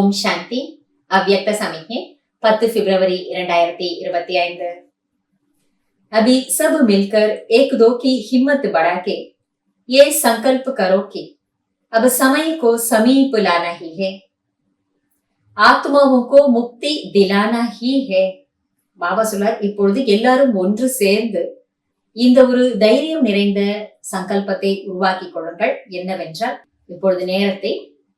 ओम शांति। अव्यक्त समिज्ञे 10 फरवरी 2025। अभी सब मिलकर एक दो की हिम्मत बढ़ा के ये संकल्प करो कि अब समय को समीप लाना ही है, ஆத்மாவும் को முக்தி दिलाना ही है. பாபா சொல்லார், இப்பொழுது எல்லாரும் ஒன்று சேர்ந்து இந்த ஒரு தைரியம் நிறைந்த சங்கல்பத்தை உருவாக்கி கொள்ளுங்கள். என்னவென்றால், இப்பொழுது நேரத்தை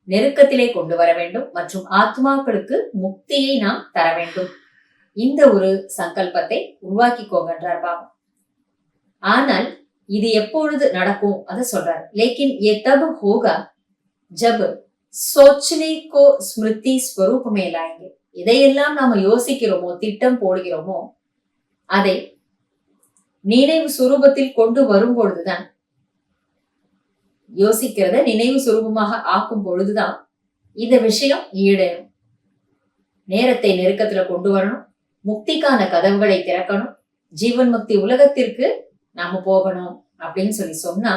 நெருக்கத்திலே கொண்டு வர வேண்டும் மற்றும் ஆத்மாக்களுக்கு முக்தியை நாம் தர வேண்டும். இந்த ஒரு சங்கல்பத்தை உருவாக்கிக்கோங்கன்றார் பாபா. ஆனால் இது எப்பொழுது நடக்கும் அதை சொல்றாரு. लेकिन ये तब होगा जब सोचने को स्मृति स्वरूप में लाएंगे. இதையெல்லாம் நாம யோசிக்கிறோமோ, திட்டம் போடுகிறோமோ, அதை நினைவு சுரூபத்தில் கொண்டு வரும் பொழுதுதான், யோசிக்கிறத நினைவு சுரூபமாக ஆக்கும் பொழுதுதான் இந்த விஷயம் ஈடேறும். நேரத்தை நெருக்கத்துல கொண்டு வரணும், முக்திக்கான கதவுகளை திறக்கணும், ஜீவன் முக்தி உலகத்திற்கு நாம போகணும் அப்படின்னு சொல்லி சொன்னா,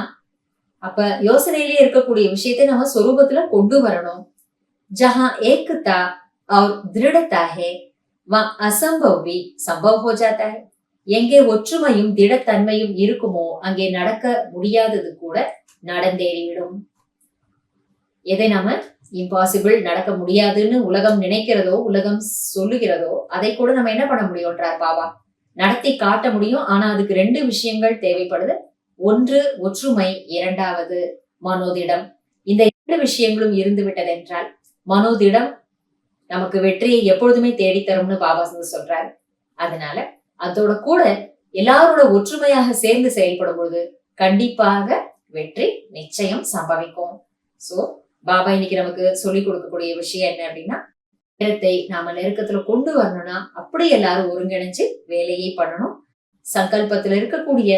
அப்ப யோசனையிலே இருக்கக்கூடிய விஷயத்தை நம்ம சொரூபத்துல கொண்டு வரணும். ஜஹா ஏக்தா और दृढ़ता है वहां असंभव भी संभव हो जाता है. எங்கே ஒற்றுமையும் திடத்தன்மையும் இருக்குமோ அங்கே நடக்க முடியாதது கூட நடந்தேறிவிடும். எதை நாம இம்பாசிபிள், நடக்க முடியாதுன்னு உலகம் நினைக்கிறதோ, உலகம் சொல்லுகிறதோ, அதை கூட நம்ம என்ன பண்ண முடியும்ன்றார் பாபா. நடத்தி காட்ட முடியும். ஆனா அதுக்கு 2 விஷயங்கள் தேவைப்படுது. ஒன்று ஒற்றுமை, இரண்டாவது மனோதிடம். இந்த 2 விஷயங்களும் இருந்து விட்டதென்றால் மனோதிடம் நமக்கு வெற்றியை எப்பொழுதுமே தேடித்தரும்னு பாபா சொல்றாரு. அதனால அதோட கூட எல்லாரோட ஒற்றுமையாக சேர்ந்து செயல்படும் பொழுது கண்டிப்பாக வெற்றி நிச்சயம் சம்பவிக்கும். சோ பாபா இன்னைக்கு நமக்கு சொல்லிக் கொடுக்கக்கூடிய விஷயம் என்ன அப்படின்னா, நேரத்தை நாம நெருக்கத்துல கொண்டு வரணும்னா அப்படி எல்லாரும் ஒருங்கிணைஞ்சு வேலையை பண்ணணும். சங்கல்பத்துல இருக்கக்கூடிய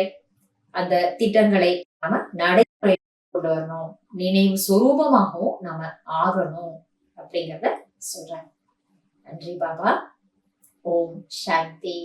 அந்த திட்டங்களை நாம நடைமுறை கொண்டு வரணும். நினைவு சொரூபமாகவும் நாம ஆகணும் அப்படிங்கிறத சொல்றாங்க. நன்றி பாபா. ஓம் சாந்தி.